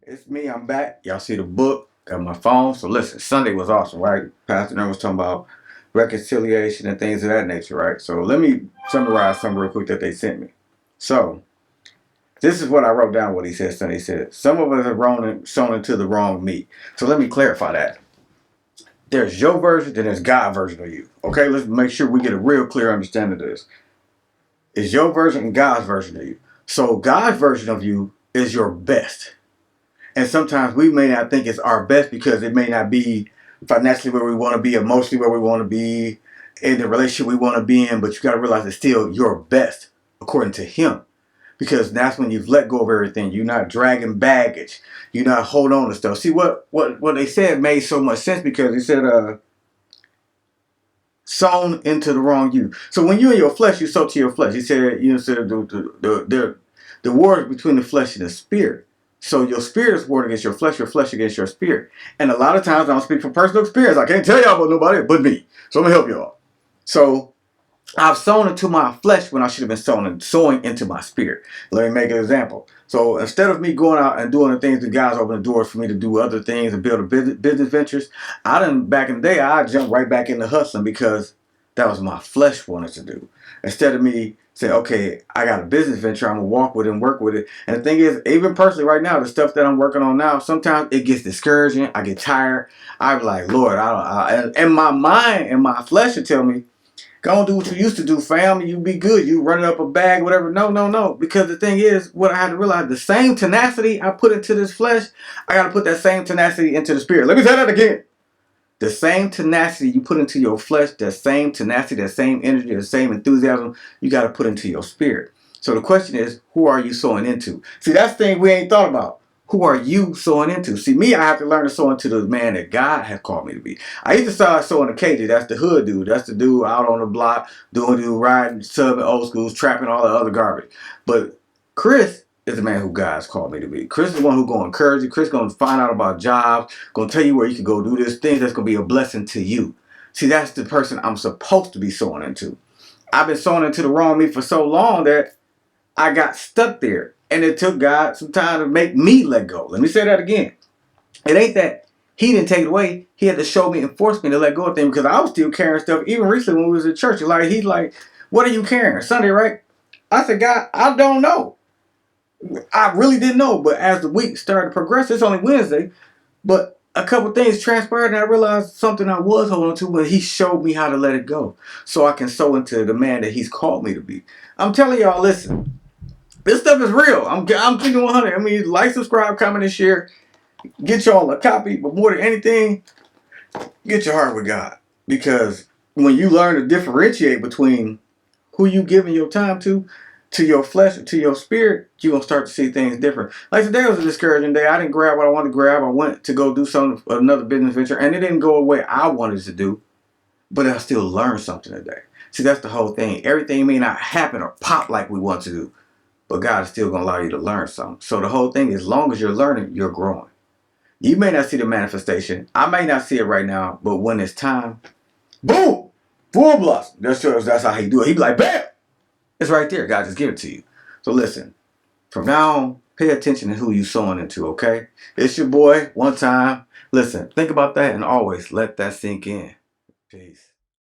It's me, I'm back. Y'all see the book, got my phone. So listen, Sunday was awesome, right? Pastor Aaron was talking about reconciliation and things of that nature, right? So let me summarize some real quick that they sent me. So this is what I wrote down what he said Sunday. He said, some of us have sown into the wrong meat. So let me clarify that. There's your version, then there's God's version of you. Okay, let's make sure we get a real clear understanding of this. It's your version and God's version of you. So God's version of you is your best. And sometimes we may not think it's our best because it may not be financially where we want to be, emotionally where we want to be, in the relationship we want to be in. But you got to realize it's still your best according to Him. Because that's when you've let go of everything. You're not dragging baggage. You're not holding on to stuff. See, what they said made so much sense because they said, sown into the wrong you. So when you're in your flesh, you sow to your flesh. He said, the war is between the flesh and the spirit. So your spirit is warring against your flesh against your spirit. And a lot of times I don't speak from personal experience. I can't tell y'all about nobody but me. So I'm gonna help y'all. So I've sown into my flesh when I should have been sowing into my spirit. Let me make an example. So instead of me going out and doing the things that God's opened the doors for me to do other things and build a business ventures, back in the day, I jumped right back into hustling because that was my flesh wanted to do. Instead of me say, okay, I got a business venture, I'm gonna walk with it and work with it. And the thing is, even personally right now, the stuff that I'm working on now, sometimes it gets discouraging. I get tired. I'm like, Lord, and my mind and my flesh will tell me, go and do what you used to do, fam. You be good. You running up a bag, whatever. No, no, no. Because the thing is, what I had to realize, the same tenacity I put into this flesh, I got to put that same tenacity into the spirit. Let me say that again. The same tenacity you put into your flesh, that same tenacity, that same energy, the same enthusiasm, you got to put into your spirit. So the question is, who are you sowing into? See, that's the thing we ain't thought about. Who are you sowing into? See, me, I have to learn to sow into the man that God has called me to be. I used to start sowing to KJ. That's the hood dude. That's the dude out on the block, riding, subbing old schools, trapping all the other garbage. But Chris is the man who God's called me to be. Chris is the one who's going to encourage you. Chris is going to find out about jobs, going to tell you where you can go do this, things that's going to be a blessing to you. See, that's the person I'm supposed to be sowing into. I've been sowing into the wrong me for so long that I got stuck there. And it took God some time to make me let go. Let me say that again. It ain't that He didn't take it away. He had to show me and force me to let go of things because I was still carrying stuff. Even recently when we was at church, he's like, what are you carrying? Sunday, right? I said, God, I don't know. I really didn't know. But as the week started to progress, it's only Wednesday. But a couple things transpired and I realized something I was holding to, but He showed me how to let it go so I can sow into the man that He's called me to be. I'm telling y'all, listen. This stuff is real. I'm keeping 100. I mean, like, subscribe, comment, and share. Get y'all a copy, but more than anything, get your heart with God. Because when you learn to differentiate between who you giving your time to your flesh, to your spirit, you're going to start to see things different. Like today was a discouraging day. I didn't grab what I wanted to grab. I went to go do another business venture, and it didn't go away I wanted to do, but I still learned something today. See, that's the whole thing. Everything may not happen or pop like we want to do, but God is still going to allow you to learn something. So the whole thing, as long as you're learning, you're growing. You may not see the manifestation. I may not see it right now, but when it's time, boom, full blossom. That's how He do it. He be like, bam, it's right there. God just give it to you. So listen, from now on, pay attention to who you sowing into, okay? It's your boy, one time. Listen, think about that and always let that sink in. Peace.